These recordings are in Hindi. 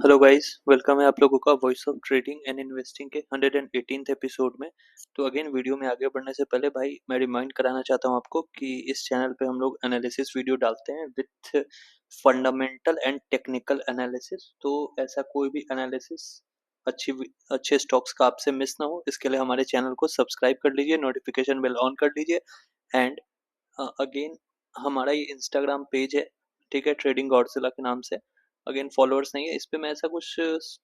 हेलो गाइस, वेलकम है आप लोगों का voice of trading and investing के 118th एपिसोड में। तो अगेन वीडियो में आगे बढ़ने से पहले भाई मैं रिमाइंड कराना चाहता हूं आपको कि इस चैनल पे हम लोग एनालिसिस वीडियो डालते हैं with fundamental and technical analysis. तो ऐसा कोई भी एनालिसिस अच्छे स्टॉक्स का आपसे मिस ना हो, इसके लिए हमारे चैनल को सब्सक्राइब कर लीजिए, नोटिफिकेशन बेल ऑन कर लीजिए। एंड अगेन हमारा ये इंस्टाग्राम पेज है, ठीक है, ट्रेडिंग गॉडजिला के नाम से। अगेन फॉलोअर्स नहीं है इस पे, मैं ऐसा कुछ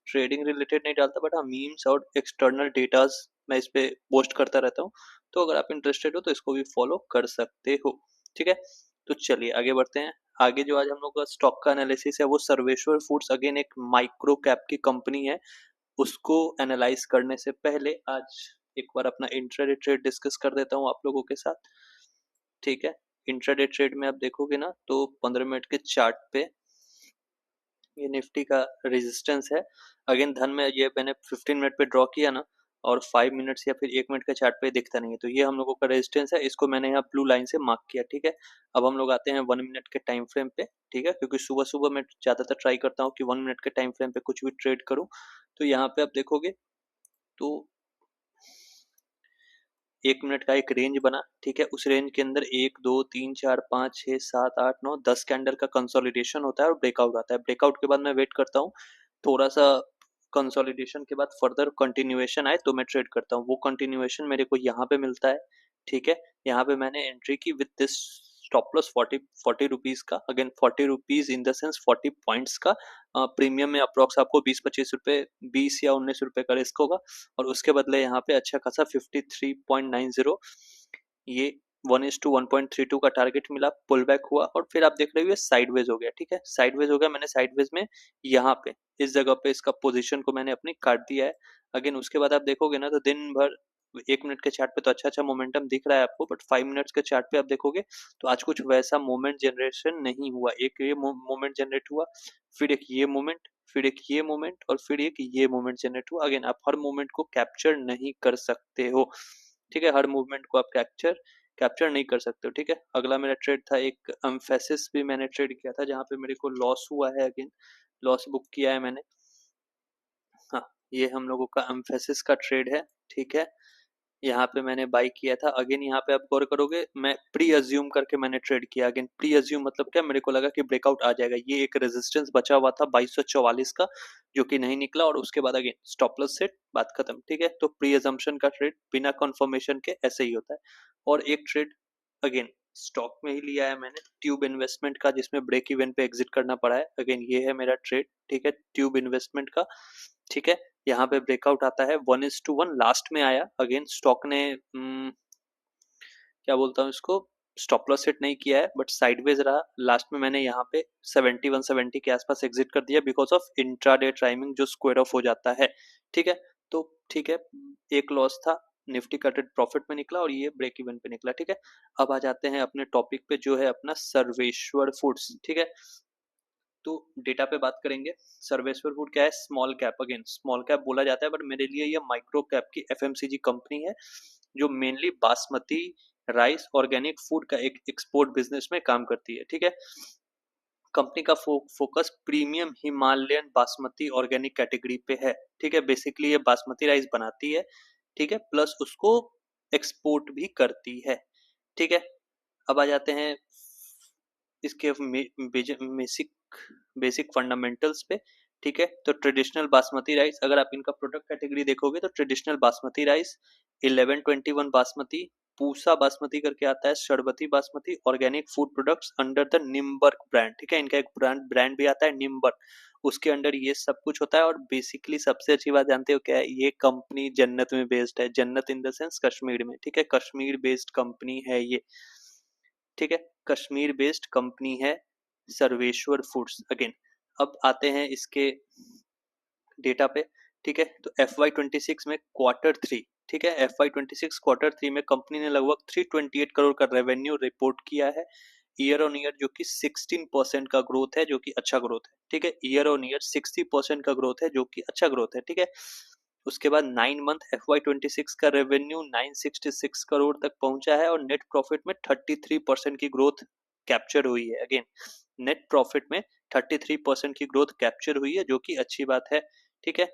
ट्रेडिंग रिलेटेड नहीं डालता, बट हाँ मीम्स और एक्सटर्नल डेटाज मैं इस पे पोस्ट करता रहता हूँ। तो अगर आप इंटरेस्टेड हो तो इसको भी फॉलो कर सकते हो, ठीक है। तो चलिए आगे बढ़ते हैं। आगे जो आज हम लोग का स्टॉक का एनालिसिस है वो सर्वेश्वर फूड्स, अगेन एक माइक्रो कैप की कंपनी है। उसको एनालाइज करने से पहले आज एक बार अपना इंट्राडे ट्रेड डिस्कस कर देता हूँ आप लोगों के साथ, ठीक है। इंट्राडे ट्रेड में आप देखोगे ना तो 15 मिनट के चार्ट पे ये निफ्टी का रेजिस्टेंस है। अगेन धन में ये मैंने 15 मिनट पे ड्रॉ किया ना, और 5 मिनट्स या फिर 1 मिनट के चार्ट पे दिखता नहीं है, तो ये हम लोगों का रेजिस्टेंस है। इसको मैंने यहाँ ब्लू लाइन से मार्क किया, ठीक है। अब हम लोग आते हैं 1 मिनट के टाइम फ्रेम पे, ठीक है, क्योंकि सुबह सुबह मैं ज्यादातर ट्राई करता हूँ कि 1 मिनट के टाइम फ्रेम पे कुछ भी ट्रेड करूँ। तो यहाँ पे आप देखोगे तो 1 मिनट का एक रेंज बना, ठीक है। उस रेंज के अंदर 1 2 3 4 5 6 7 8 9 10 कैंडल का कंसोलिडेशन होता है और ब्रेकआउट आता है। ब्रेकआउट के बाद मैं वेट करता हूँ थोड़ा सा, कंसोलिडेशन के बाद फर्दर कंटिन्यूएशन आए तो मैं ट्रेड करता हूँ। वो कंटिन्यूएशन मेरे को यहाँ पे मिलता है, ठीक है। यहाँ पे मैंने एंट्री की with this stop loss 40 rupees का। Again 40 rupees in the sense 40 points का। प्रीमियम में अप्रोक्स आपको 20-25 रुपए, 20 या 19 रुपए का रिस्क होगा। और उसके बदले यहाँ पे अच्छा खासा 53.90 ये 1:1.32 का टारगेट मिला, पुल बैक हुआ और फिर आप देख रहे हो ये साइडवेज हो गया, ठीक है। साइडवेज हो गया, मैंने साइडवेज में यहाँ पे इस जगह पे इसका पोजीशन को मैंने अपनी काट दिया है। अगेन उसके बाद आप देखोगे ना तो दिन भर 1 मिनट के चार्ट पे तो अच्छा अच्छा मोमेंटम दिख रहा है आपको, बट 5 मिनट्स के चार्ट पे आप देखोगे तो आज कुछ वैसा मोमेंट जनरेशन नहीं हुआ। एक ये मोमेंट जनरेट हुआ, फिर एक ये मोमेंट, फिर एक ये मोमेंट और फिर एक ये मोमेंट जनरेट हुआ। अगेन आप हर मोमेंट को कैप्चर नहीं कर सकते हो, ठीक है। हर मूवमेंट को आप कैप्चर नहीं कर सकते हो, ठीक है। अगला मेरा ट्रेड था एक एम्फेसिस, भी मैंने ट्रेड किया था जहां पे मेरे को लॉस हुआ है। अगेन लॉस बुक किया है मैंने। हाँ, ये हम लोगों का एम्फेसिस का ट्रेड है, ठीक है। यहाँ पे मैंने बाई किया था। अगेन यहाँ पे आप गौर करोगे मैं प्री अज्यूम करके मैंने ट्रेड किया। अगेन प्री अज्यूम मतलब क्या, मेरे को लगा कि ब्रेकआउट आ जाएगा। ये एक रेजिस्टेंस बचा हुआ था 2244 का, जो कि नहीं निकला, और उसके बाद अगेन स्टॉप लॉस सेट, बात खत्म, ठीक है। तो प्री अजम्पशन का ट्रेड बिना कंफर्मेशन के ऐसे ही होता है। और एक ट्रेड अगेन स्टॉक में ही लिया है मैंने, ट्यूब इन्वेस्टमेंट का, जिसमें ब्रेक इवन पे एग्जिट करना पड़ा है। अगेन ये है मेरा ट्रेड, ठीक है, ट्यूब इन्वेस्टमेंट का, ठीक है। यहाँ पे ब्रेकआउट आता है 1:1 लास्ट में आया। अगेन स्टॉक ने क्या बोलता हूँ इसको, स्टॉप लॉस सेट नहीं किया है बट साइडवेज रहा। लास्ट में मैंने यहाँ पे 71-70 के आसपास एग्जिट कर दिया बिकॉज ऑफ इंट्राडे टाइमिंग जो स्क्वायर ऑफ हो जाता है, ठीक है। तो ठीक है, एक लॉस था, निफ्टी कटेड प्रॉफिट में निकला और ये ब्रेक इवन पे निकला, ठीक है। अब आ जाते हैं अपने टॉपिक पे जो है अपना सर्वेश्वर फूड्स, ठीक है। तो डेटा पे बात करेंगे। सर्वेश्वर फूड क्या है, small cap. Again small cap बोला जाता है बट मेरे लिए ये माइक्रो कैप की एफएमसीजी कंपनी है, जो mainly basmati rice organic food का एक एक्सपोर्ट बिजनेस में काम करती है, ठीक है। कंपनी का focus premium Himalayan basmati organic category पे है, ठीक है। बेसिकली ये बासमती राइस बनाती है, ठीक है, प्लस उसको एक्सपोर्ट भी करती है, ठीक है। अब आ जाते हैं इसके बेसिक बेसिक फंडामेंटल्स पे, ठीक है। तो ट्रेडिशनल बासमती राइस, अगर आप इनका प्रोडक्ट कैटेगरी देखोगे तो ट्रेडिशनल बासमती राइस, 1121 बासमती, पूसा बासमती करके आता है, Sharbati basmati, organic food products under the Nimbark brand, ठीक है। इनका एक ब्रांड भी आता है निम्बर्क, उसके अंडर ये सब कुछ होता है। और बेसिकली सबसे अच्छी बात जानते हो क्या है, ये कंपनी जन्नत में बेस्ड है। जन्नत इन द सेंस कश्मीर में, ठीक है, कश्मीर बेस्ड कंपनी है ये, ठीक है। कश्मीर बेस्ड कंपनी है सर्वेश्वर फूड्स। अगेन अब आते हैं इसके डेटा पे, ठीक है। तो FY26 में Q3, ठीक है, FY26 Q3 में कंपनी ने लगभग 328 करोड़ का रेवेन्यू रिपोर्ट किया है। ईयर ऑन ईयर जो कि 16% का ग्रोथ है, जो कि अच्छा ग्रोथ है, ठीक है। ईयर ऑन ईयर 60% का ग्रोथ है, जो कि अच्छा ग्रोथ है, ठीक है। उसके बाद 9 मंथ FY26 का रेवेन्यू 966 करोड़ तक पहुंचा है और नेट प्रॉफिट में 33% की ग्रोथ कैप्चर हुई है। अगेन नेट प्रॉफिट में 33% की ग्रोथ कैप्चर हुई है, जो कि अच्छी बात है। ठीक है,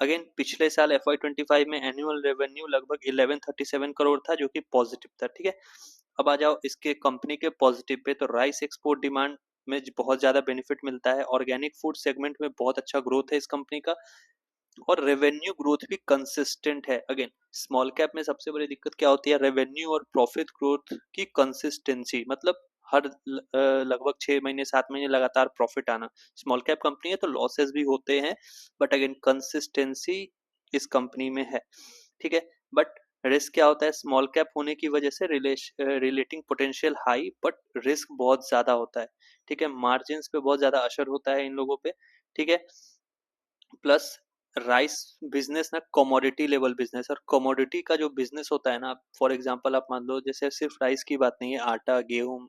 अगेन पिछले साल FY25 में एनुअल रेवेन्यू लगभग 1137 करोड़ था, जो कि पॉजिटिव था। ठीक है, अब आ जाओ इसके कंपनी के पॉजिटिव पे। तो राइस एक्सपोर्ट डिमांड में बहुत ज्यादा बेनिफिट मिलता है, ऑर्गेनिक फूड सेगमेंट में बहुत अच्छा ग्रोथ है इस कंपनी का, और रेवेन्यू ग्रोथ भी कंसिस्टेंट है। अगेन स्मॉल कैप में सबसे बड़ी दिक्कत क्या होती है, रेवेन्यू और प्रॉफिट ग्रोथ की कंसिस्टेंसी, मतलब हर लगभग 6 महीने 7 महीने लगातार प्रॉफिट आना। स्मॉल कैप कंपनी है तो लॉसेस भी होते हैं, बट अगेन कंसिस्टेंसी इस कंपनी में है। ठीक है, बट रिस्क क्या होता है, स्मॉल कैप होने की वजह से relating potential high, but risk बहुत ज्यादा होता है। ठीक है, मार्जिन पे बहुत ज्यादा असर होता है इन लोगों पे। ठीक है, प्लस राइस बिजनेस ना कमोडिटी लेवल बिजनेस, और कमोडिटी का जो बिजनेस होता है ना, फॉर एग्जांपल आप मान लो जैसे सिर्फ राइस की बात नहीं है, आटा गेहूं,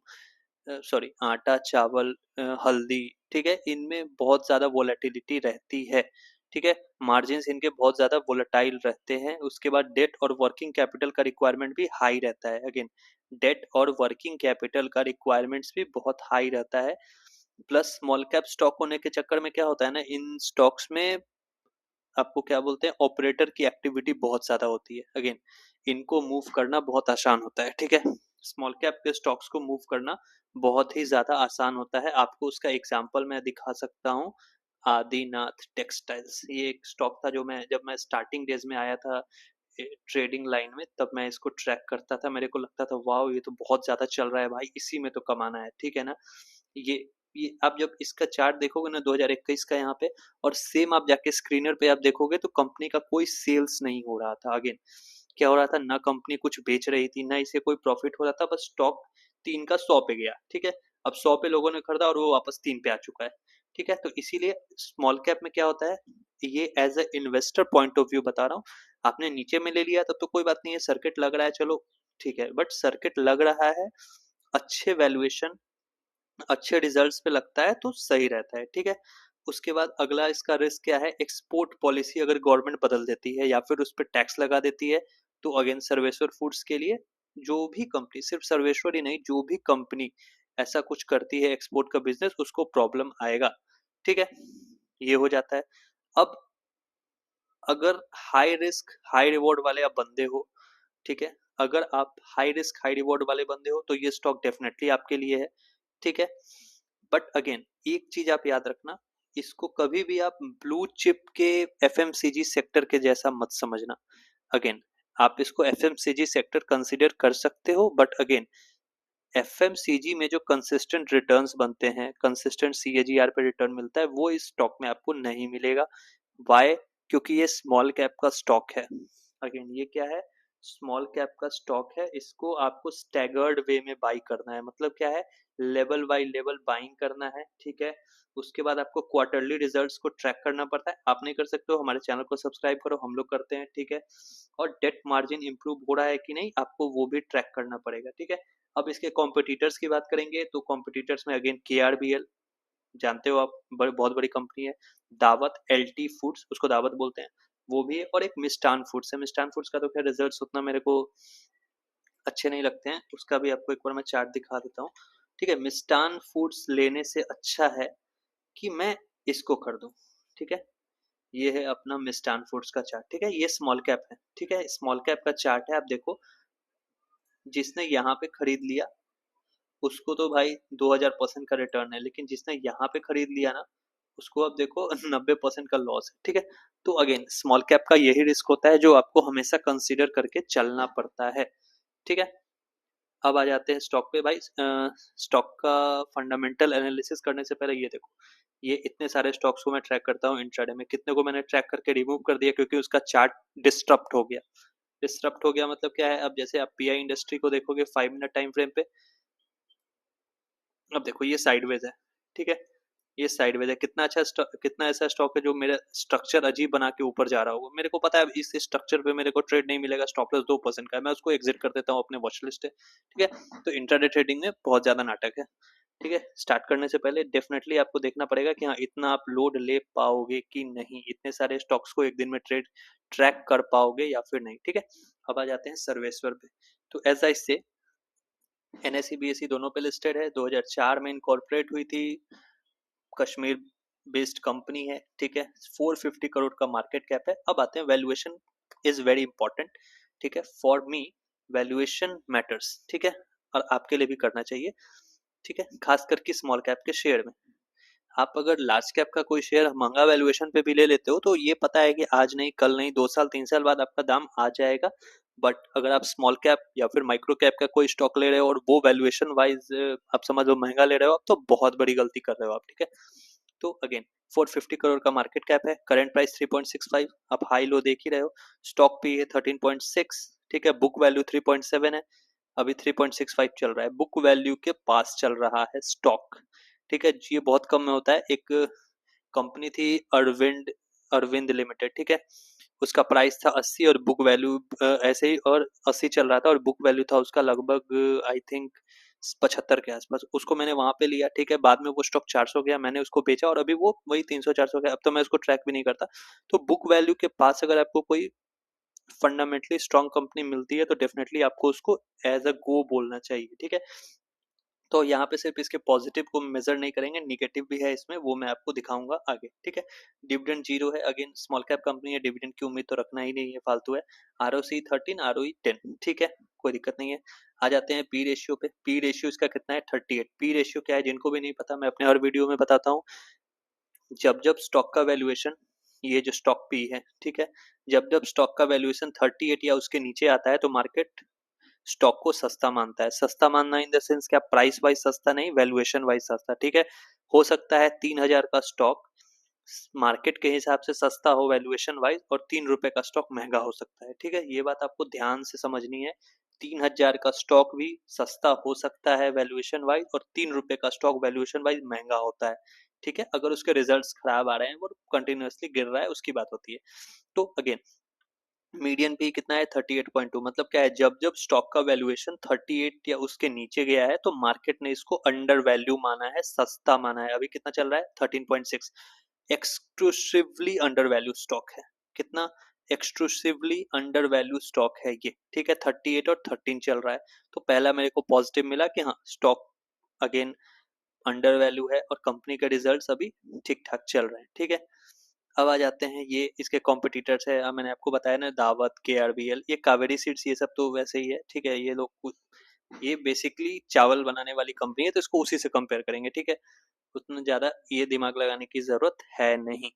सॉरी आटा चावल हल्दी, ठीक है, इनमें बहुत ज्यादा वोलेटिलिटी रहती है। ठीक है, मार्जिन इनके बहुत ज्यादा वोलेटाइल रहते हैं। उसके बाद डेट और वर्किंग कैपिटल का रिक्वायरमेंट भी हाई रहता है। अगेन डेट और वर्किंग कैपिटल का रिक्वायरमेंट्स भी बहुत हाई रहता है। प्लस स्मॉल कैप स्टॉक होने के चक्कर में क्या होता है ना, इन स्टॉक्स में आपको क्या बोलते हैं, ऑपरेटर की एक्टिविटी बहुत ज्यादा होती है। अगेन इनको मूव करना बहुत आसान होता है। ठीक है, स्मॉल कैप के स्टॉक्स को मूव करना बहुत ही ज्यादा आसान होता है। आपको उसका एग्जांपल मैं दिखा सकता हूँ, आदिनाथ टेक्सटाइल्स। ये एक स्टॉक था जो मैं जब मैं स्टार्टिंग डेज में आया था ट्रेडिंग लाइन में, तब मैं इसको ट्रैक करता था। मेरे को लगता था वाओ ये तो बहुत ज्यादा चल रहा है भाई, इसी में तो कमाना है। ठीक है ना, ये ये आप जब इसका चार्ट देखोगे ना 2021 का यहाँ पे, और सेम आप जाके स्क्रीनर पे आप देखोगे तो कंपनी का कोई सेल्स नहीं हो रहा था। अगेन क्या हो रहा था ना, कंपनी कुछ बेच रही थी ना इसे कोई प्रॉफिट हो रहा था, बस स्टॉक 3 का 100 पे गया। ठीक है, अब 100 पे लोगों ने खरीदा और वो वापस 3 पे आ चुका है। ठीक है, तो इसीलिए स्मॉल कैप में क्या होता है, ये as a investor point of view बता रहा हूँ। आपने नीचे में ले लिया तब तो कोई बात नहीं है, सर्किट लग रहा है चलो ठीक है, बट सर्किट लग रहा है, अच्छे वैल्यूएशन अच्छे रिजल्ट्स पे लगता है तो सही रहता है। ठीक है, उसके बाद अगला इसका रिस्क क्या है, एक्सपोर्ट पॉलिसी अगर गवर्नमेंट बदल देती है या फिर उस पर टैक्स लगा देती है, तो अगेन सर्वेश्वर फूड्स के लिए, जो भी कंपनी, सिर्फ सर्वेश्वर ही नहीं, जो भी कंपनी ऐसा कुछ करती है एक्सपोर्ट का बिजनेस, उसको प्रॉब्लम आएगा। ठीक है, ये हो जाता है। अब अगर हाई रिस्क हाई रिवॉर्ड वाले आप बंदे हो, ठीक है, अगर आप हाई रिस्क हाई रिवॉर्ड वाले बंदे हो तो ये स्टॉक डेफिनेटली आपके लिए है। ठीक है, बट अगेन एक चीज आप याद रखना, इसको कभी भी आप ब्लू चिप के एफएमसीजी सेक्टर के जैसा मत समझना। अगेन आप इसको एफएमसीजी सेक्टर कंसीडर कर सकते हो, बट अगेन एफएमसीजी में जो कंसिस्टेंट रिटर्न्स बनते हैं, कंसिस्टेंट सीएजीआर पे रिटर्न मिलता है, वो इस स्टॉक में आपको नहीं मिलेगा। वाई, क्योंकि ये स्मॉल कैप का स्टॉक है। अगेन ये क्या है, स्मॉल कैप का स्टॉक है, इसको आपको स्टैगर्ड वे में बाई करना है। मतलब क्या है, लेवल बाय लेवल बाइंग करना है। ठीक है, उसके बाद आपको क्वार्टरली रिजल्ट्स को ट्रैक करना पड़ता है। आप नहीं कर सकते हो, हमारे चैनल को सब्सक्राइब करो, हम लोग करते हैं। ठीक है, और डेट मार्जिन इंप्रूव हो रहा है कि नहीं, आपको वो भी ट्रैक करना पड़ेगा। ठीक है, अब इसके कॉम्पिटिटर्स की बात करेंगे तो कॉम्पिटिटर्स में अगेन KRBL, जानते हो आप, बहुत बड़ी कंपनी है। दावत LT फूड्स, उसको दावत बोलते हैं, वो भी है। और एक मिष्टान फूड्स है। मिष्टान फूड्स का तो खैर रिजल्ट्स उतना मेरे को अच्छे नहीं लगते हैं, उसका भी आपको एक बार मैं चार्ट दिखा देता हूँ। ठीक है, मिष्टान फूड्स लेने से अच्छा है कि मैं इसको खरीदूं। ठीक है, ये है अपना मिष्टान फूड्स का चार्ट। ठीक है, ये स्मॉल कैप है। ठीक है, स्मॉल कैप का चार्ट है, आप देखो, जिसने यहाँ पे खरीद लिया उसको तो भाई 2000% का रिटर्न है, लेकिन जिसने यहाँ पे खरीद लिया ना, उसको अब देखो 90% का लॉस है। ठीक है, तो अगेन स्मॉल कैप का यही रिस्क होता है जो आपको हमेशा कंसीडर करके चलना पड़ता है। ठीक है, अब आ जाते हैं स्टॉक पे भाई। स्टॉक का फंडामेंटल एनालिसिस करने से पहले ये देखो, ये इतने सारे स्टॉक्स को मैं ट्रैक करता हूँ इंट्राडे में, कितने को मैंने ट्रैक करके रिमूव कर दिया क्योंकि उसका चार्ट डिस्टर्ब हो गया। डिस्टर्ब हो गया मतलब क्या है, अब जैसे आप PI इंडस्ट्री को देखोगे 5 मिनट टाइम फ्रेम पे, अब देखो ये साइडवेज है। ठीक है, ये साइडवेज है। कितना अच्छा कितना ऐसा स्टॉक है जो मेरा स्ट्रक्चर अजीब बना के ऊपर जा रहा होगा, मेरे को पता है इस स्ट्रक्चर पे मेरे को ट्रेड नहीं मिलेगा, स्टॉप लॉस 2% का है, मैं उसको एग्जिट कर देता हूँ अपने वॉच लिस्ट है। ठीक है, तो इंट्राडे ट्रेडिंग में बहुत ज्यादा नाटक है। ठीक है, स्टार्ट करने से पहले डेफिनेटली आपको देखना पड़ेगा कि हाँ इतना आप लोड ले पाओगे कि नहीं, इतने सारे स्टॉक्स को एक दिन में ट्रैक कर पाओगे या फिर नहीं। ठीक है, अब आ जाते हैं सर्वेश्वर पे। तो एज आई से NSE BSE दोनों पे लिस्टेड है, 2004 में इनकॉर्पोरेट हुई थी, कश्मीर बेस्ड कंपनी है, ठीक है, 450 करोड़ का मार्केट कैप है। अब आते हैं वैल्यूएशन इज वेरी इंपॉर्टेंट, ठीक है, फॉर मी वैल्यूएशन मैटर्स, ठीक है, और आपके लिए भी करना चाहिए, ठीक है, खास करके स्मॉल कैप के शेयर में। आप अगर लार्ज कैप का कोई शेयर महंगा वैल्यूएशन पे भी ले लेते हो तो ये पता है कि आज नहीं, कल नहीं, 2 साल 3 साल बाद आपका दाम आ जाएगा। बट अगर आप स्मॉल कैप या फिर माइक्रो कैप का कोई स्टॉक ले रहे हो और वो वैल्यूएशन वाइज आप समझो महंगा ले रहे हो, आप तो बहुत बड़ी गलती कर रहे हो आप, ठीक है। तो अगेन 450 करोड़ का मार्केट कैप है, करंट प्राइस 3.65, आप हाई लो देख ही रहे हो, स्टॉक पी है 13.6, ठीक है, बुक वैल्यू 3.7 है, अभी 3.65 चल रहा है, बुक वैल्यू के पास चल रहा है स्टॉक, ठीक है। ये बहुत कम में होता है। एक कंपनी थी अरविंद अरविंद लिमिटेड, ठीक है, उसका प्राइस था 80 और बुक वैल्यू ऐसे ही और 80 चल रहा था और बुक वैल्यू था उसका लगभग आई थिंक 75 के आसपास। उसको मैंने वहां पे लिया, ठीक है, बाद में वो स्टॉक 400 गया, मैंने उसको बेचा और अभी वो वही 300 400 गया। अब तो मैं उसको ट्रैक भी नहीं करता। तो बुक वैल्यू के पास अगर आपको कोई फंडामेंटली स्ट्रांग कंपनी मिलती है तो डेफिनेटली आपको उसको एज अ गो बोलना चाहिए, ठीक है। तो यहाँ पे सिर्फ इसके पॉजिटिव को मेजर नहीं करेंगे, निगेटिव भी है इसमें, वो मैं आपको दिखाऊंगा आगे, ठीक है। डिविडेंड 0 है, अगेन स्मॉल कैप कंपनी है, डिविडेंड की उम्मीद तो रखना ही नहीं है, फालतू है। ROC 13, ROE 10, ठीक है, कोई दिक्कत नहीं है। आ जाते हैं पी रेशियो पे। पी रेशियो इसका कितना है? 38। पी रेशियो क्या है जिनको भी नहीं पता, मैं अपने हर वीडियो में बताता हूँ। जब जब स्टॉक का वैल्यूएशन, ये जो स्टॉक पी है, ठीक है, जब जब स्टॉक का वैल्यूएशन 38 या उसके नीचे आता है तो मार्केट स्टॉक को सस्ता मानता है। सस्ता मानना इन द सेंस क्या, प्राइस वाइज सस्ता नहीं, वैल्यूएशन वाइज सस्ता, ठीक है। हो सकता है 3,000 का स्टॉक मार्केट के हिसाब से सस्ता हो वैल्यूएशन वाइज और 3 रुपए का स्टॉक महंगा हो सकता है, ठीक है, ये बात आपको ध्यान से समझनी है। 3,000 का स्टॉक भी सस्ता हो सकता है वैल्यूएशन वाइज और 3 रुपए का स्टॉक वैल्यूएशन वाइज महंगा होता है, ठीक है, अगर उसके रिजल्ट्स खराब आ रहे हैं, वो कंटिन्यूअसली गिर रहा है, उसकी बात होती है। तो अगेन मीडियन पी कितना है? 38.2। मतलब क्या है, जब जब स्टॉक का वैल्यूएशन 38 या उसके नीचे गया है तो मार्केट ने इसको अंडर वैल्यू माना है, सस्ता माना है। अभी कितना चल रहा है? 13.6। एक्सक्लूसिवली अंडर वैल्यू स्टॉक है। कितना? एक्सक्लूसिवली अंडर वैल्यू स्टॉक है ये, ठीक है। 38 और 13 चल रहा है। तो पहला मेरे को पॉजिटिव मिला कि हाँ, स्टॉक अगेन अंडर वैल्यू है और कंपनी के रिजल्ट्स अभी ठीक ठाक चल रहे हैं, ठीक है। अब आ जाते हैं ये इसके कॉम्पिटिटर्स है। मैंने आपको बताया ना, दावत, KRBL, ये कावेरी सीड्स, ये सब तो वैसे ही है, ठीक है। ये लोग ये बेसिकली चावल बनाने वाली कंपनी है तो इसको उसी से कंपेयर करेंगे, ठीक है। उतना ज्यादा ये दिमाग लगाने की जरूरत है नहीं,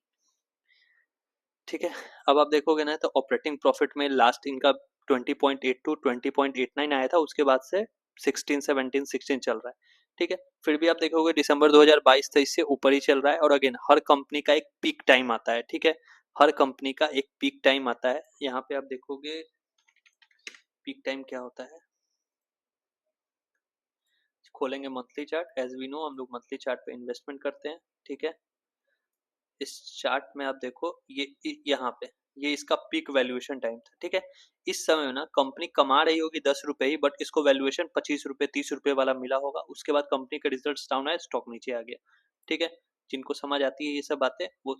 ठीक है। अब आप देखोगे ना तो ऑपरेटिंग प्रॉफिट में लास्ट इनका 20.82 20.89 आया था, उसके बाद से 16 17 16 चल रहा है, ठीक है। फिर भी आप देखोगे दिसंबर 2022-23 से ऊपर ही चल रहा है। और अगेन हर कंपनी का एक पीक टाइम आता है, ठीक है, हर कंपनी का एक पीक टाइम आता है। यहाँ पे आप देखोगे पीक टाइम क्या होता है, खोलेंगे monthly chart. As we know हम लोग मंथली चार्ट पे इन्वेस्टमेंट करते हैं, ठीक है। इस चार्ट में आप देखो ये यहाँ पे ये इसका पीक वैल्यूएशन टाइम था, ठीक है। इस समय ना कंपनी कमा रही होगी 10 रुपए ही, बट इसको वैल्यूएशन 25 रुपए 30 रुपए वाला मिला होगा। उसके बाद कंपनी के रिजल्ट डाउन आए, स्टॉक नीचे आ गया, ठीक है। जिनको समझ आती है ये सब बातें वो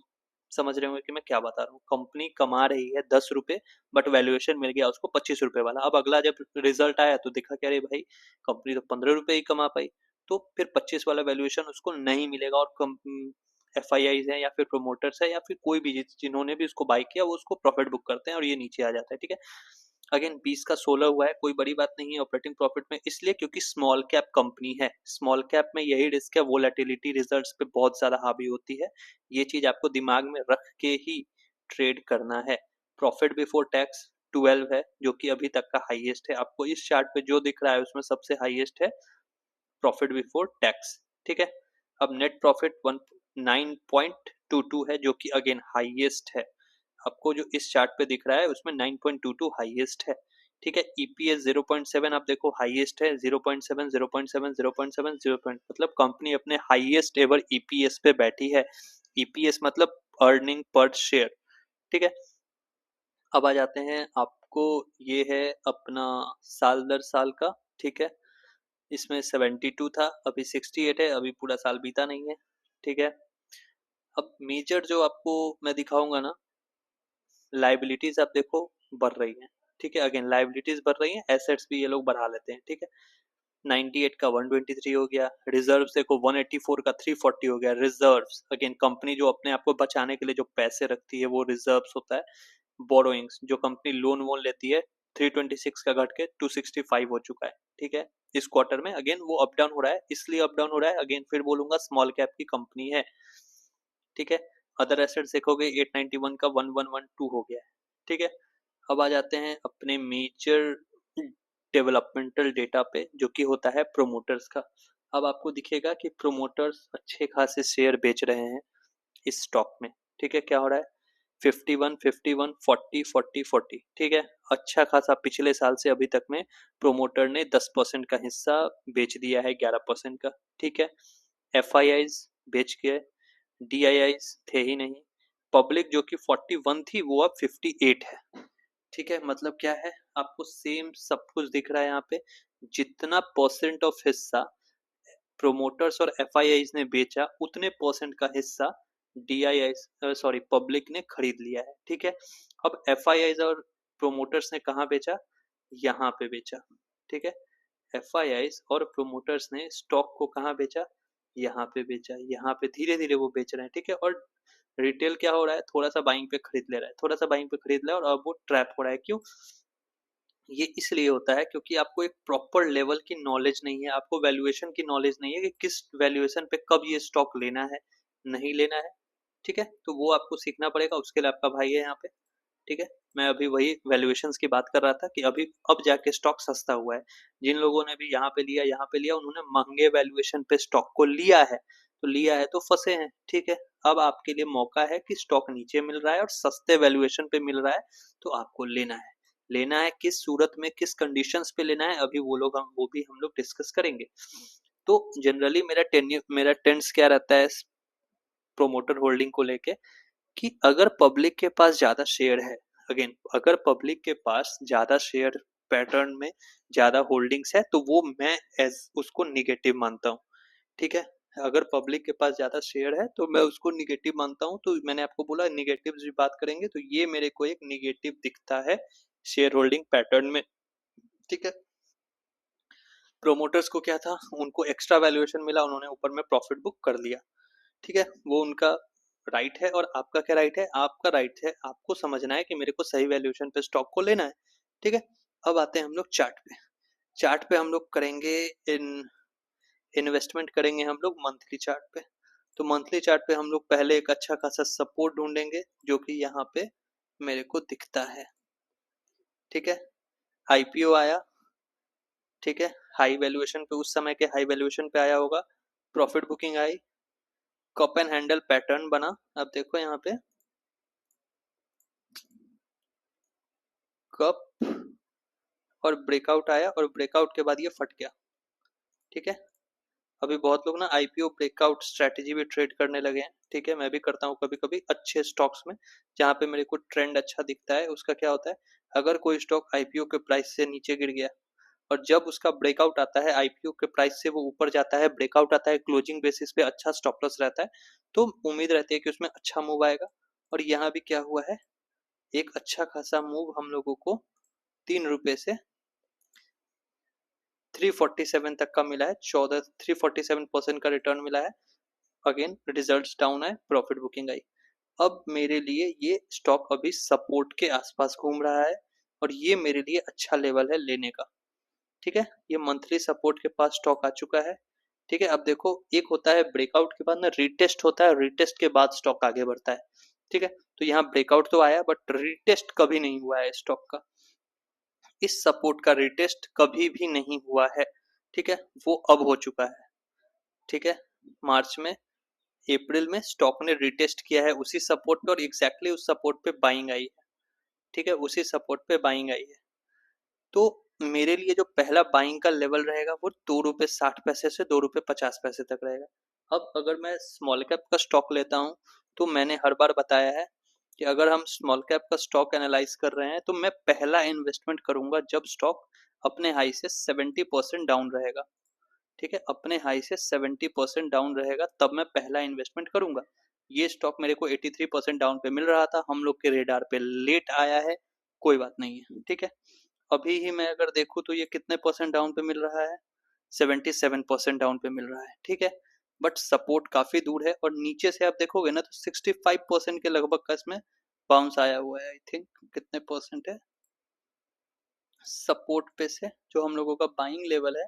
समझ रहे होंगे कि मैं क्या बता रहा हूँ। कंपनी कमा रही है 10 रुपए, बट वैल्यूएशन मिल गया उसको 25 रुपए वाला। अब अगला जब रिजल्ट आया तो देखा क्या, अरे भाई कंपनी तो 15 रुपए ही कमा पाई, तो फिर 25 वाला वैल्यूएशन उसको नहीं मिलेगा। और FIIs है या फिर प्रोमोटर्स है या फिर कोई भी जिन्होंने भी उसको बाय किया वो उसको प्रॉफिट बुक करते हैं और ये नीचे आ जाता है, ठीक है। अगेन 20 का 16 हुआ है, कोई बड़ी बात नहीं है ऑपरेटिंग प्रॉफिट में, इसलिए क्योंकि स्मॉल कैप कंपनी है। स्मॉल कैप में यही रिस्क है, वोलेटिलिटी रिजल्ट्स पे बहुत ज्यादा हावी होती है। ये चीज आपको दिमाग में रख के ही ट्रेड करना है। प्रॉफिट बिफोर टैक्स 12 है, जो कि अभी तक का हाईएस्ट है। आपको इस चार्ट पे जो दिख रहा है उसमें सबसे हाईएस्ट है प्रॉफिट बिफोर टैक्स, ठीक है। अब नेट प्रॉफिट 9.22 है, जो कि अगेन हाईएस्ट है। आपको जो इस चार्ट पे दिख रहा है उसमें 9.22 हाईएस्ट है, ठीक है। EPS 0.7 आप देखो हाईएस्ट है, 0.7 0.7 0.7 0. मतलब कंपनी अपने हाईएस्ट एवर EPS पे बैठी है। EPS मतलब अर्निंग पर शेयर, ठीक है। अब आ जाते हैं आपको, ये है अपना साल दर साल का, ठीक है। इसमें 72 था, अभी 68 है, अभी पूरा साल बीता नहीं है, ठीक है। अब मेजर जो आपको मैं दिखाऊंगा ना, लाइबिलिटीज आप देखो बढ़ रही है, ठीक है। अगेन लाइबिलिटीज बढ़ रही है, एसेट्स भी ये लोग बढ़ा लेते हैं, ठीक है। 98 का 123 हो गया, रिजर्व देखो 184 का 340 हो गया। रिजर्व्स अगेन कंपनी जो अपने आप को बचाने के लिए जो पैसे रखती है वो रिजर्व्स होता है। बोरोइंग्स जो कंपनी लोन वोन लेती है 326 का घट के 265 हो चुका है। ठीक है, इस क्वार्टर में अगेन वो अप डाउन हो रहा है, इसलिए अप डाउन हो रहा है, अगेन फिर बोलूंगा स्मॉल कैप की कंपनी है। ठीक है, अदर एसेट्स देखोगे 891 का 1112 हो गया है। ठीक है, अब आ जाते हैं अपने मेजर डेवलपमेंटल डेटा पे जो कि होता है प्रोमोटर्स का। अब आपको दिखेगा कि प्रोमोटर्स अच्छे खासे शेयर बेच रहे हैं इस स्टॉक में। ठीक है, क्या हो रहा है 51 51 40 40 40। ठीक है, अच्छा खासा पिछले साल से अभी तक में प्रोमोटर ने 10% का हिस्सा बेच दिया है 11% का। ठीक है, एफ आई आईज बेच के, डी आई आईज थे ही नहीं, पब्लिक जो कि 41 थी वो अब 58 है। ठीक है, मतलब क्या है आपको सेम सब कुछ दिख रहा है यहाँ पे। जितना परसेंट ऑफ हिस्सा प्रोमोटर्स और एफ आई आईज ने बेचा उतने परसेंट का हिस्सा D I I sorry public ने खरीद लिया है। ठीक है, अब एफ आई आईज और प्रोमोटर्स ने कहाँ बेचा, यहाँ पे बेचा। ठीक है, एफ आई आईज और प्रोमोटर्स ने स्टॉक को कहाँ बेचा, यहाँ पे बेचा। यहाँ पे धीरे धीरे वो बेच रहे हैं। ठीक है, और रिटेल क्या हो रहा है, थोड़ा सा बाइंग पे खरीद ले रहा है, थोड़ा सा बाइंग पे खरीद ले रहा है, और अब वो ट्रैप हो रहा है। क्यों, ये इसलिए होता है क्योंकि आपको एक प्रॉपर लेवल की नॉलेज नहीं है, आपको वैल्यूएशन की नॉलेज नहीं है कि किस वैल्यूएशन पे कब ये स्टॉक लेना है, नहीं लेना है। ठीक है, तो वो आपको सीखना पड़ेगा, उसके लिए आपका भाई है यहाँ पे। ठीक है, मैं अभी वही वैल्यूएशंस की बात कर रहा था कि अभी अब जाके स्टॉक सस्ता हुआ है। जिन लोगों ने भी यहाँ पे लिया, यहाँ पे लिया, उन्होंने महंगे वैल्यूएशन पे स्टॉक को लिया है, तो लिया है तो फंसे हैं। ठीक है, अब आपके लिए मौका है कि स्टॉक नीचे मिल रहा है और सस्ते वैल्यूएशन पे मिल रहा है, तो आपको लेना है। लेना है किस सूरत में, किस कंडीशंस पे लेना है, अभी वो भी हम लोग डिस्कस करेंगे। तो जनरली मेरा टेंस क्या रहता है प्रोमोटर होल्डिंग को लेके, कि अगर पब्लिक के पास ज्यादा शेयर है, अगेन अगर पब्लिक के पास ज्यादा शेयर पैटर्न में ज्यादा होल्डिंग्स है, तो वो मैं एज उसको निगेटिव मानता हूँ। ठीक है, अगर पब्लिक के पास ज्यादा शेयर है तो मैं उसको निगेटिव मानता हूँ। तो मैंने आपको बोला निगेटिव की बात करेंगे, तो ये मेरे को एक निगेटिव दिखता है शेयर होल्डिंग पैटर्न में। ठीक है, प्रोमोटर्स को क्या था, उनको एक्स्ट्रा वैल्यूएशन मिला, उन्होंने ऊपर में प्रॉफिट बुक कर लिया। ठीक है, वो उनका राइट है, और आपका क्या राइट है, आपका राइट है आपको समझना है कि मेरे को सही वैल्यूएशन पे स्टॉक को लेना है। ठीक है, अब आते हैं हम लोग चार्ट पे। चार्ट पे हम लोग करेंगे इन्वेस्टमेंट करेंगे हम लोग मंथली चार्ट पे। तो मंथली चार्ट पे हम लोग पहले एक अच्छा खासा सपोर्ट ढूंढेंगे जो कि यहाँ पे मेरे को दिखता है। ठीक है, आईपीओ आया। ठीक है, हाई वैल्यूएशन पे, उस समय के हाई वैल्यूएशन पे आया होगा, profit booking I, cup and handle pattern बना। अब देखो यहाँ पे कप और ब्रेकआउट आया, और ब्रेकआउट के बाद ये फट गया। ठीक है, अभी बहुत लोग ना आईपीओ ब्रेकआउट स्ट्रेटेजी भी ट्रेड करने लगे हैं। ठीक है, मैं भी करता हूँ कभी कभी अच्छे स्टॉक्स में, जहाँ पे मेरे को ट्रेंड अच्छा दिखता है। उसका क्या होता है, अगर कोई स्टॉक आईपीओ के प्राइस से नीचे गिर गया और जब उसका ब्रेकआउट आता है, आईपीओ के प्राइस से वो ऊपर जाता है, ब्रेकआउट आता है, क्लोजिंग बेसिस पे अच्छा स्टॉप लॉस रहता है, तो उम्मीद रहती है कि उसमें अच्छा मूव आएगा। और यहाँ भी क्या हुआ है, एक अच्छा खासा मूव हम लोगों को 3 रुपए से 347 तक का मिला है। 347% का रिटर्न मिला है। अगेन रिजल्ट्स डाउन है, प्रॉफिट बुकिंग आई। अब मेरे लिए ये स्टॉक अभी सपोर्ट के आसपास घूम रहा है, और ये मेरे लिए अच्छा लेवल है लेने का। ठीक है, ये मंथली सपोर्ट के पास स्टॉक आ चुका है। ठीक है, अब देखो एक होता है ब्रेकआउट के बाद ना रीटेस्ट होता है, रीटेस्ट के बाद स्टॉक आगे बढ़ता है। ठीक है, तो यहाँ ब्रेकआउट तो आया बट रीटेस्ट कभी नहीं हुआ है स्टॉक का। इस सपोर्ट का रीटेस्ट कभी भी नहीं हुआ है। ठीक है, वो अब हो चुका है। ठीक है, मार्च में, अप्रैल में स्टॉक ने रिटेस्ट किया है उसी सपोर्ट पे, और एग्जैक्टली उस सपोर्ट पे बाइंग आई है। ठीक है, उसी सपोर्ट पे बाइंग आई है। तो मेरे लिए जो पहला बाइंग का लेवल रहेगा वो 2 रुपए 60 पैसे से 2 रुपए 50 पैसे तक रहेगा। अब अगर मैं स्मॉल कैप का स्टॉक लेता हूँ, तो मैंने हर बार बताया है कि अगर हम स्मॉल कैप का स्टॉक एनालाइज कर रहे हैं, तो मैं पहला इन्वेस्टमेंट करूंगा जब स्टॉक अपने हाई से 70% डाउन रहेगा। ठीक है, अपने हाई से 70% डाउन रहेगा, तब मैं पहला इन्वेस्टमेंट करूंगा। ये स्टॉक मेरे को 83% डाउन पे मिल रहा था, हम लोग के रेडार पे लेट आया है, कोई बात नहीं है। ठीक है, अभी ही मैं अगर देखूँ तो ये कितने परसेंट डाउन पे मिल रहा है, 77% डाउन पे मिल रहा है, ठीक है। बट सपोर्ट काफी दूर है और नीचे से आप देखोगे ना तो 65% के लगभग का इसमें बाउंस आया हुआ है। आई थिंक कितने परसेंट है सपोर्ट पे से, जो हम लोगों का बाइंग लेवल है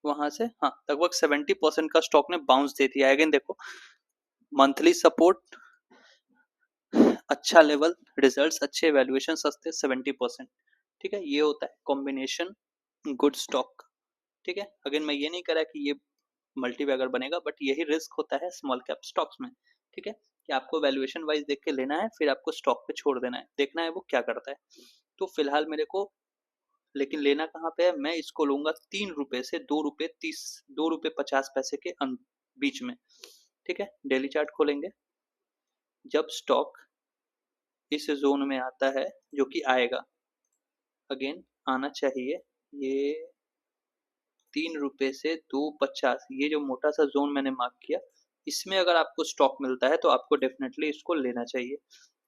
वहां से, हाँ लगभग 70% का स्टॉक ने बाउंस दे दिया है। अगेन देखो, मंथली सपोर्ट अच्छा लेवल, रिजल्ट्स अच्छे, वैल्यूएशन सस्ते, 70%, ठीक है। ये होता है कॉम्बिनेशन गुड स्टॉक, ठीक है। अगेन मैं ये नहीं कह रहा कि ये मल्टीबैगर बनेगा, बट यही रिस्क होता है स्मॉल कैप स्टॉक्स में, ठीक है, कि आपको वैल्यूएशन वाइज देख के लेना है, फिर आपको स्टॉक पे छोड़ देना है, देखना है वो क्या करता है। तो फिलहाल मेरे को लेकिन लेना कहाँ पे है, मैं इसको लूंगा 3 रुपए से 2 रुपए 30, 2 रुपए 50 पैसे के बीच में, ठीक है। डेली चार्ट खोलेंगे, जब स्टॉक इस जोन में आता है, जो कि आएगा, अगेन आना चाहिए, ये 3 रुपए से 2.50, ये जो मोटा सा जोन मैंने मार्क किया, इसमें अगर आपको स्टॉक मिलता है तो आपको डेफिनेटली इसको लेना चाहिए।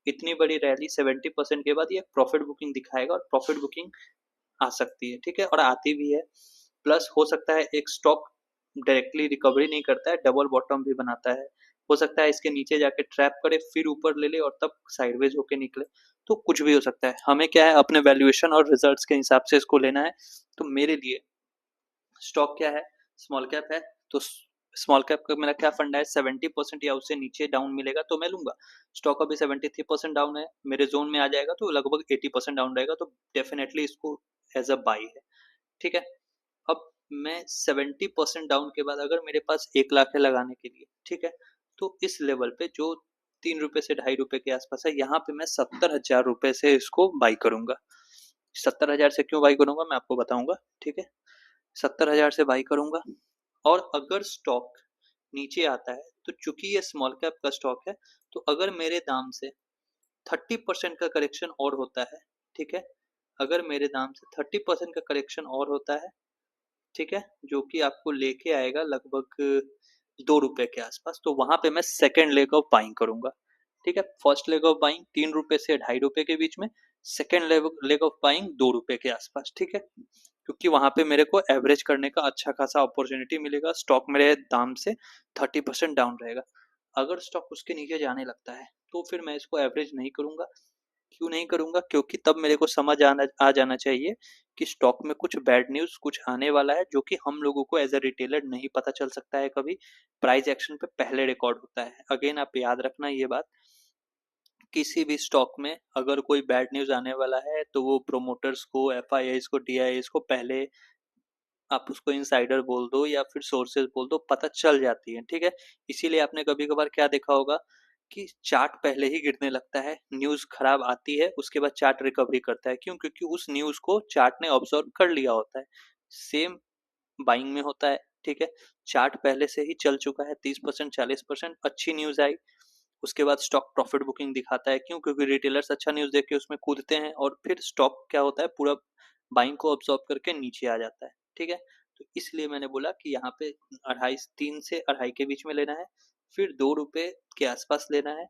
इतनी बड़ी रैली 70% के बाद ये प्रॉफिट बुकिंग दिखाएगा और प्रॉफिट बुकिंग आ सकती है, ठीक है, और आती भी है। प्लस हो सकता है एक स्टॉक डायरेक्टली रिकवरी नहीं करता है, डबल बॉटम भी बनाता है, हो सकता है इसके नीचे जाके ट्रैप करे, फिर ऊपर ले ले और तब साइडवेज होके निकले, तो कुछ भी हो सकता है। हमें क्या है, अपने वैल्यूएशन और रिजल्ट्स के हिसाब से इसको लेना है। तो मेरे लिए स्टॉक क्या है, स्मॉल कैप है, तो स्मॉल कैप का मेरा क्या फंडा है, 70% या उससे नीचे डाउन मिलेगा तो मैं लूंगा। स्टॉक अभी 73% डाउन है, मेरे जोन में आ जाएगा तो लगभग 80% डाउन रहेगा, तो डेफिनेटली इसको एज अ बाई है, ठीक है। अब मैं 70% डाउन के बाद अगर मेरे पास 1 लाख है लगाने के लिए, ठीक है, तो इस लेवल पे जो 3 रुपए से 2.5 रुपए के आसपास है, यहाँ पे मैं 70,000 रुपए से इसको बाई करूंगा। 70,000 से क्यों बाई करूंगा मैं आपको बताऊंगा, ठीक है। 70,000 से बाई करूंगा, और अगर स्टॉक नीचे आता है तो चूंकि ये स्मॉल कैप का स्टॉक है, तो अगर मेरे दाम से 30% का करेक्शन और होता है, ठीक है, अगर मेरे दाम से 30% का करेक्शन और होता है, ठीक है, जो कि आपको लेके आएगा लगभग 2 रुपए के आसपास, तो वहां पे मैं सेकेंड लेग ऑफ बाइंग करूंगा, ठीक है। फर्स्ट लेग ऑफ बाइंग 3 रुपए से 2.5 रुपए के बीच में, सेकेंड लेग ऑफ बाइंग 2 रुपए के आसपास, ठीक है, क्योंकि वहां पे मेरे को एवरेज करने का अच्छा खासा अपॉर्चुनिटी मिलेगा। स्टॉक मेरे दाम से 30% डाउन रहेगा। अगर स्टॉक उसके नीचे जाने लगता है तो फिर मैं इसको एवरेज नहीं करूंगा। क्यों नहीं करूंगा, क्योंकि तब मेरे को समझ आ जाना चाहिए कि स्टॉक में कुछ बैड न्यूज कुछ आने वाला है, जो कि हम लोगों को एज अ रिटेलर नहीं पता चल सकता है, कभी प्राइस एक्शन पे पहले रिकॉर्ड होता है। अगेन आप याद रखना ये बात, किसी भी स्टॉक में अगर कोई बैड न्यूज आने वाला है तो वो प्रोमोटर्स को, एफआईआईज को, डीआईआईज को पहले, आप उसको इनसाइडर बोल दो या फिर सोर्सेज बोल दो, पता चल जाती है, ठीक है। इसीलिए आपने कभी कभार क्या देखा होगा कि चार्ट पहले ही गिरने लगता है, न्यूज खराब आती है, उसके बाद चार्ट रिकवरी करता है। क्यों? क्योंकि उस न्यूज को चार्ट ने ऑब्जर्व कर लिया होता है। सेम बाइंग में होता है, ठीक है। चार्ट पहले से ही चल चुका है, 30% 40%, अच्छी न्यूज आई, उसके बाद स्टॉक प्रॉफिट बुकिंग दिखाता है। क्यों? क्योंकि रिटेलर्स अच्छा न्यूज देख के उसमें कूदते हैं और फिर स्टॉक क्या होता है, पूरा बाइंग को ऑब्जॉर्व करके नीचे आ जाता है, ठीक है। तो इसलिए मैंने बोला कि यहाँ पे 3 से 2.5 के बीच में लेना है, फिर 2 रुपए के आसपास लेना है,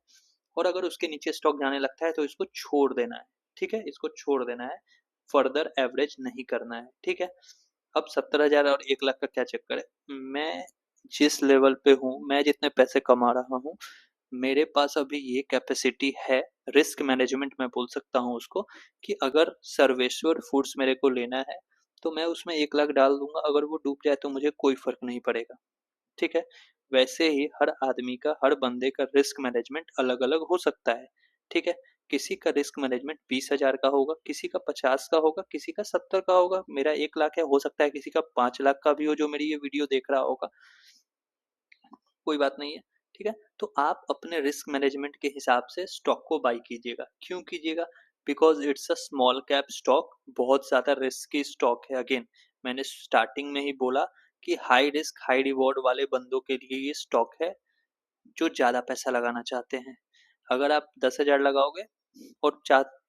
और अगर उसके नीचे स्टॉक जाने लगता है तो इसको छोड़ देना है, ठीक है, इसको छोड़ देना है, फर्दर एवरेज नहीं करना है, ठीक है। अब 70,000 और 1 लाख का क्या चक्कर है, मैं जिस लेवल पे हूँ, मैं जितने पैसे कमा रहा हूँ, मेरे पास अभी ये कैपेसिटी है, रिस्क मैनेजमेंट मैं बोल सकता हूँ उसको, कि अगर सर्वेश्वर फूड्स मेरे को लेना है तो मैं उसमें 1 लाख डाल दूंगा, अगर वो डूब जाए तो मुझे कोई फर्क नहीं पड़ेगा, ठीक है। वैसे ही हर आदमी का, हर बंदे का रिस्क मैनेजमेंट अलग अलग हो सकता है, ठीक है। किसी का रिस्क मैनेजमेंट 20,000 का होगा, किसी का 50 का होगा, किसी का 70 का होगा, मेरा 1 लाख है, हो सकता है किसी का 5 लाख का भी हो जो मेरी ये वीडियो देख रहा होगा, कोई बात नहीं है, ठीक है। तो आप अपने रिस्क मैनेजमेंट के हिसाब से स्टॉक को बाई कीजिएगा। क्यों कीजिएगा? Because it's a small cap stock, बहुत ज़्यादा रिस्की स्टॉक है। अगेन मैंने स्टार्टिंग में ही बोला कि हाई रिस्क हाई रिवॉर्ड वाले बंदों के लिए ये स्टॉक है, जो ज़्यादा पैसा लगाना चाहते हैं। अगर आप 10,000 लगाओगे और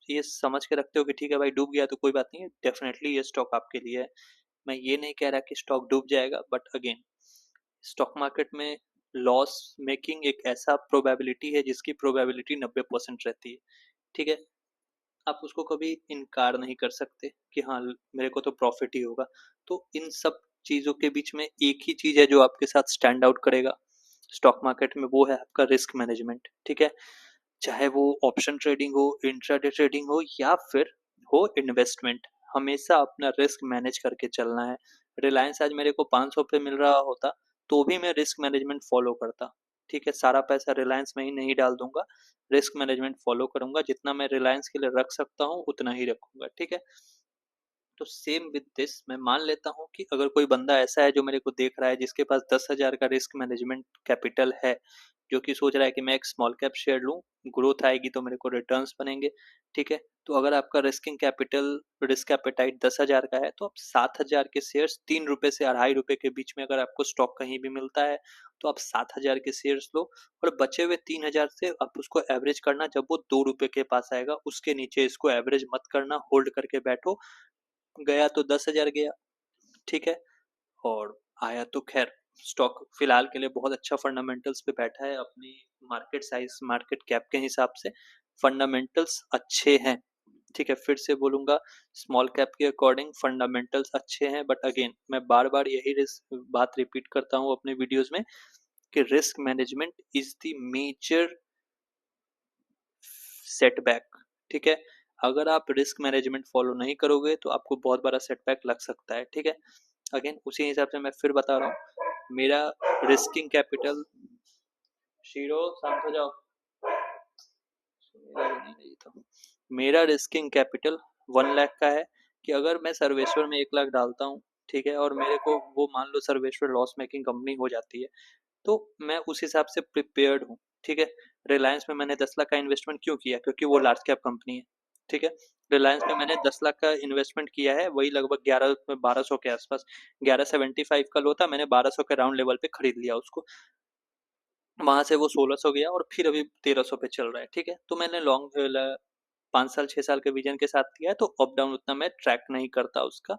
ये समझ के रखते हो कि ठीक है भाई डूब गया तो कोई बात नहीं है, डेफिनेटली ये स्टॉक आपके लिए है। मैं ये नहीं कह रहा कि स्टॉक डूब जाएगा, बट अगेन स्टॉक मार्केट में लॉस मेकिंग एक ऐसा प्रोबेबिलिटी है जिसकी प्रोबेबिलिटी 90% रहती है, ठीक है। आप उसको कभी इनकार नहीं कर सकते कि हाँ मेरे को तो प्रॉफिट ही होगा। तो इन सब चीज़ों के बीच में एक ही चीज़ है जो आपके साथ स्टैंड आउट करेगा स्टॉक मार्केट में, वो है आपका रिस्क मैनेजमेंट, ठीक है? चाहे वो ऑप्शन ट्रेडिंग हो, इंट्राडे ट्रेडिंग हो या फिर हो इन्वेस्टमेंट, हमेशा अपना रिस्क मैनेज करके चलना है। रिलायंस आज मेरे को 500 पे मिल रहा होता, तो भी मैं रिस्क मैनेजमेंट फॉलो करता, ठीक है? सारा पैसा रिलायंस में ही नहीं डाल दूँगा, रिस्क मैनेजमेंट फॉलो करूँगा, जितना मैं रिलायंस के लिए रख सकता हूँ, उतना ही रखूँगा, ठीक है? तो सेम विद दिस मैं मान लेता हूँ कि अगर कोई बंदा ऐसा है जो मेरे को देख रहा है, जिसके पास 10,000 का रिस्क मैनेजमेंट कैपिटल है, जो कि सोच रहा है कि मैं एक स्मॉल कैप शेयर लूँ, ग्रोथ आएगी तो मेरे को रिटर्न्स बनेंगे, ठीक है? तो अगर आपका रिस्किंग कैपिटल, रिस्क एपेटाइट 10,000 का है, तो आप 7,000 के शेयर्स ₹3 से ₹2.5 के बीच में अगर आपको स्टॉक कहीं भी मिलता है, तो आप 7,000 के शेयर्स लो और बचे हुए 3,000 से आप उसको एवरेज करना, जब वो ₹2 के पास आएगा, उसके नीचे इसको एवरेज मत करना, होल्ड करके बैठो, गया तो 10,000 गया, ठीक है? और आया तो खैर, स्टॉक फिलहाल के लिए बहुत अच्छा फंडामेंटल्स पे बैठा है, अपनी मार्केट साइज, मार्केट कैप के हिसाब से फंडामेंटल्स अच्छे हैं, ठीक है? फिर से बोलूंगा, स्मॉल कैप के अकॉर्डिंग फंडामेंटल्स अच्छे हैं, बट अगेन मैं बार बार यही बात रिपीट करता हूँ अपने वीडियोस में कि risk management is the major setback, ठीक है? अगर आप रिस्क मैनेजमेंट फॉलो नहीं करोगे तो आपको बहुत बड़ा सेटबैक लग सकता है, ठीक है? अगेन उसी हिसाब से मैं फिर बता रहा हूँ, मेरा रिस्किंग कैपिटल, शीरो शांत हो जाओ, नहीं था, मेरा रिस्किंग कैपिटल 1 लाख का है कि अगर मैं सर्वेश्वर में 1 लाख डालता हूँ, ठीक है, और मेरे को वो मान लो सर्वेश्वर लॉस मेकिंग कंपनी हो जाती है, तो मैं उस हिसाब से प्रिपेयर्ड हूँ, ठीक है? रिलायंस में मैंने 10 लाख का इन्वेस्टमेंट क्यों किया? क्योंकि वो लार्ज कैप कंपनी है, ठीक है? रिलायंस में मैंने 10 लाख का इन्वेस्टमेंट किया है, वही लगभग 1200 के आसपास, 1175 का लो था, मैंने 1200 के राउंड लेवल पे खरीद लिया उसको, वहां से वो 1600 गया और फिर अभी 1300 पे चल रहा है, ठीक है? तो मैंने लॉन्ग 5 साल 6 साल के विजन के साथ किया है, तो अप डाउन उतना मैं ट्रैक नहीं करता उसका,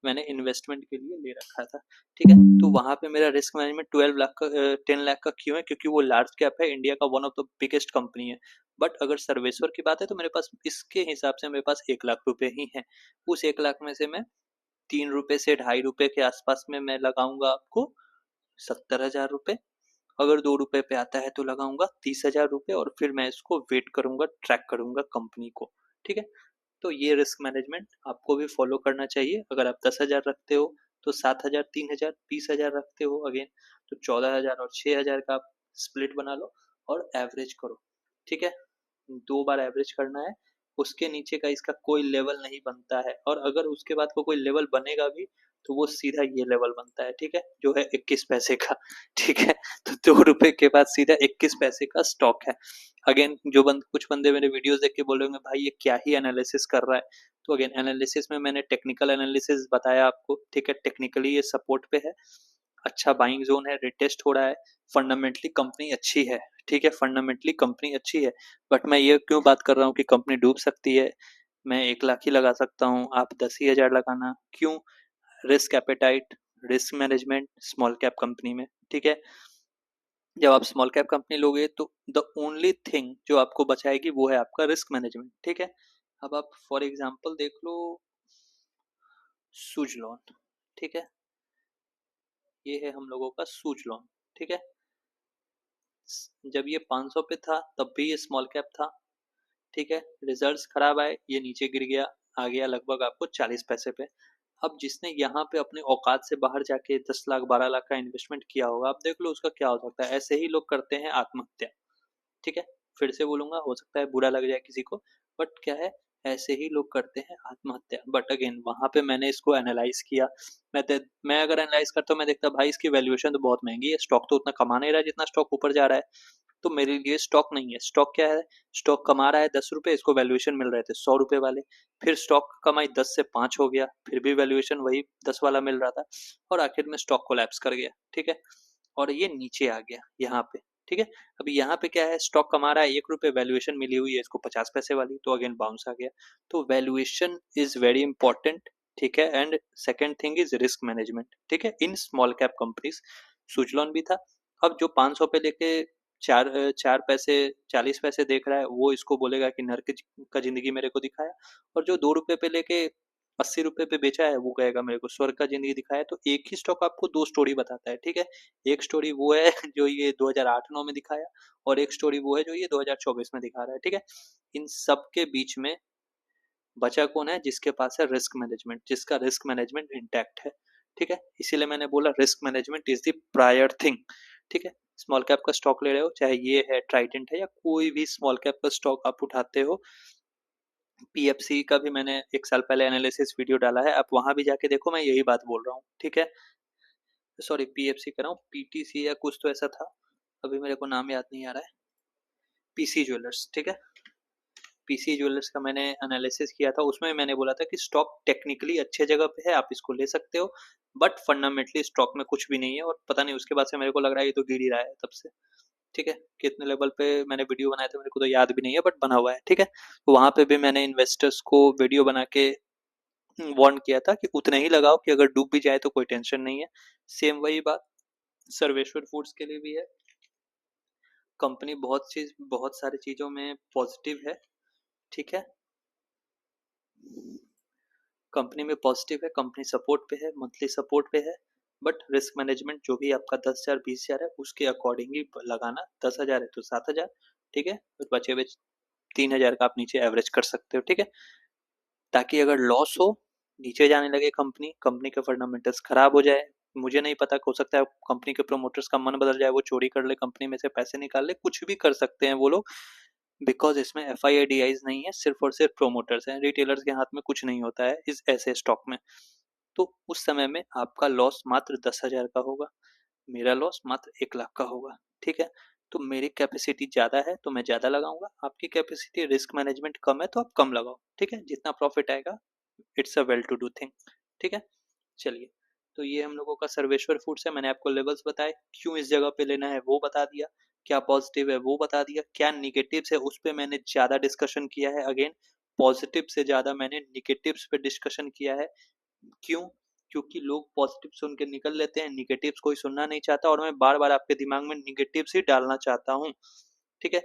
मैंने इन्वेस्टमेंट के लिए ले रखा था, ठीक है? तो वहां पे मेरा रिस्क मैनेजमेंट 10 लाख का क्यों है? क्योंकि वो लार्ज कैप है, इंडिया का one of the biggest company है। बट अगर सर्वेश्वर की बात है तो मेरे पास इसके हिसाब से मेरे पास 1 लाख रुपए ही है, उस 1 लाख में से मैं ₹3 से ₹2.5 के आसपास में मैं लगाऊंगा आपको 70,000 रुपए, अगर ₹2 पे आता है तो लगाऊंगा 30,000 रुपए और फिर मैं इसको वेट करूंगा, ट्रैक करूंगा कंपनी को, ठीक है? तो ये रिस्क मैनेजमेंट आपको भी फॉलो करना चाहिए। अगर आप 10,000 रखते हो तो 7,000, 3,000, 20,000 रखते हो अगेन तो 14,000 और 6,000 का आप स्प्लिट बना लो और एवरेज करो, ठीक है? 2 बार एवरेज करना है, उसके नीचे का इसका कोई लेवल नहीं बनता है, और अगर उसके बाद को कोई लेवल बनेगा भी तो वो सीधा ये लेवल बनता है, ठीक है? जो है 21 पैसे का, ठीक है? तो ₹2 के बाद सीधा 21 पैसे का स्टॉक है। अगेन जो कुछ बंदे मेरे वीडियोस देख के बोल रहे होंगे भाई ये क्या ही एनालिसिस कर रहा है, तो अगेन एनालिसिस में मैंने टेक्निकल एनालिसिस बताया आपको, ठीक है? टेक्निकली ये सपोर्ट पे है, अच्छा बाइंग जोन है, रिटेस्ट हो रहा है, फंडामेंटली कंपनी अच्छी है, ठीक है? फंडामेंटली कंपनी अच्छी है, बट मैं ये क्यों बात कर रहा हूँ कि कंपनी डूब सकती है, मैं 1 लाख ही लगा सकता हूँ, आप 10,000 लगाना, क्यों? Risk appetite, risk management small cap company में, ठीक है? जब आप स्मॉल कैप कंपनी लोगे तो द ओनली थिंग जो आपको बचाएगी वो है आपका रिस्क मैनेजमेंट, ठीक है? अब आप फॉर एग्जांपल देख लो सुजलॉन, ठीक है? ये है हम लोगों का सुजलॉन, ठीक है? जब ये 500 पे था तब भी ये स्मॉल कैप था, ठीक है? रिजल्ट्स खराब आए, ये नीचे गिर गया, आ गया लगभग आपको 40 पैसे पे। अब जिसने यहाँ पे अपने औकात से बाहर जाके 10 लाख 12 लाख का इन्वेस्टमेंट किया होगा, आप देख लो उसका क्या हो सकता है। ऐसे ही लोग करते हैं आत्महत्या, ठीक है? फिर से बोलूंगा, हो सकता है बुरा लग जाए किसी को, बट क्या है, ऐसे ही लोग करते हैं आत्महत्या। बट अगेन वहां पे मैंने इसको एनालाइज किया, मैं अगर एनालाइज करता हूँ, मैं देखता भाई इसकी वैल्यूएशन तो बहुत महंगी है, स्टॉक तो उतना कमा नहीं रहा जितना स्टॉक ऊपर जा रहा है, तो मेरे लिए स्टॉक नहीं है। स्टॉक क्या है? स्टॉक कमा रहा है ₹10, इसको वैल्यूएशन मिल रहे थे ₹100 वाले, फिर स्टॉक कमाई 10 से 5 हो गया, फिर भी वैल्यूएशन वही 10 वाला मिल रहा था, और आखिर में स्टॉक कोलैप्स कर गया, ठीक है? और ये नीचे आ गया यहाँ पे, ठीक है? अभी यहाँ पे क्या है, स्टॉक कमा रहा है ₹1, वैल्यूएशन मिली हुई है इसको 50 पैसे वाली, तो अगेन बाउंस आ गया। तो वैल्यूएशन इज वेरी इंपॉर्टेंट, ठीक है? And second thing is risk management, ठीक है? In small cap companies Suzlon भी था। अब जो 500 पे लेके 4 पैसे 40 पैसे देख रहा है, वो इसको बोलेगा कि नर्क का जिंदगी मेरे को दिखाया, और जो ₹2 पे लेके ₹80 पे बेचा है वो कहेगा मेरे को स्वर्ग का ज़िंदगी दिखाया है। तो एक ही स्टॉक आपको 2 स्टोरी बताता है, ठीक है? एक स्टोरी वो है जो ये 2008-9 में दिखाया और एक स्टोरी वो है जो ये 2024 में दिखा रहा है, ठीक है? इन सब के बीच में बचा कौन है? जिसके पास है रिस्क मैनेजमेंट, जिसका रिस्क मैनेजमेंट इंटैक्ट है, ठीक है? इसीलिए मैंने बोला risk management is the prior thing, ठीक है? स्मॉल कैप का स्टॉक ले रहे हो, चाहे ये है, ट्राइडेंट है या कोई भी स्मॉल कैप का स्टॉक आप उठाते हो, पीएफसी का भी मैंने 1 साल पहले एनालिसिस वीडियो डाला है, आप वहाँ भी जाके देखो मैं यही बात बोल रहा हूँ, ठीक है? सॉरी पीएफसी कह रहा हूँ, पीटीसी या कुछ तो ऐसा था, अभी मेरे को नाम याद नहीं आ रहा है, पीसी ज्वेलर्स, ठीक है? पीसी ज्वेलर्स का मैंने एनालिसिस किया था, उसमें मैंने बोला था कि स्टॉक टेक्निकली अच्छे जगह पे है, आप इसको ले सकते हो, बट फंडामेंटली स्टॉक में कुछ भी नहीं है और पता नहीं उसके बाद से मेरे को लग रहा है ये तो गिर ही रहा है तब से, ठीक है? कितने लेवल पे मैंने वीडियो बनाए थे मेरे को तो याद भी नहीं है बट बना हुआ है, ठीक है? तो वहाँ पे भी मैंने इन्वेस्टर्स को वीडियो बना के वार्न किया था कि उतने ही लगाओ कि अगर डूब भी जाए तो कोई टेंशन नहीं है। सेम वही बात सर्वेश्वर फूड्स के लिए भी है। कंपनी बहुत सारी चीज़ों में पॉजिटिव है, ठीक है? कंपनी में पॉजिटिव है, कंपनी सपोर्ट पे है, मंथली सपोर्ट पे है, बट रिस्क मैनेजमेंट जो भी आपका 10,000 20,000 है उसके अकॉर्डिंग ही लगाना। 10,000 है तो 7,000, ठीक है? और बचे हुए 3,000 का आप नीचे एवरेज कर सकते हो, ठीक है? ताकि अगर लॉस हो, नीचे जाने लगे कंपनी, कंपनी के फंडामेंटल्स खराब हो जाए, मुझे नहीं पता, हो सकता है कंपनी के प्रमोटर्स का मन बदल जाए, वो चोरी कर ले कंपनी में से, पैसे निकाल ले, कुछ भी कर सकते हैं वो लोग, बिकॉज इसमें F I I D eyes नहीं है, सिर्फ और सिर्फ प्रोमोटर्स हैं, रिटेलर्स के हाथ में कुछ नहीं होता है इस ऐसे स्टॉक में। तो उस समय में आपका लॉस मात्र 10,000 का होगा, मेरा लॉस मात्र 1 लाख का होगा, ठीक है? तो मेरी कैपेसिटी ज़्यादा है तो मैं ज़्यादा लगाऊंगा, आपकी कैपेसिटी रिस्क मैनेजमेंट कम है तो आप कम लगाओ, ठीक है? जितना प्रॉफिट आएगा it's a well to do thing, ठीक है? चलिए, तो ये हम लोगों का सर्वेश्वर फूड्स है, मैंने आपको लेवल्स बताए, क्यों इस जगह पे लेना है वो बता दिया, क्या पॉजिटिव है वो बता दिया, क्या निगेटिव्स है उस पे मैंने ज़्यादा डिस्कशन किया है, अगेन पॉजिटिव से ज़्यादा मैंने निगेटिव्स पे डिस्कशन किया है। क्यों? क्योंकि लोग पॉजिटिव सुन के निकल लेते हैं, निगेटिव्स कोई सुनना नहीं चाहता और मैं बार-बार आपके दिमाग में निगेटिव्स ही डालना चाहता हूँ, ठीक है?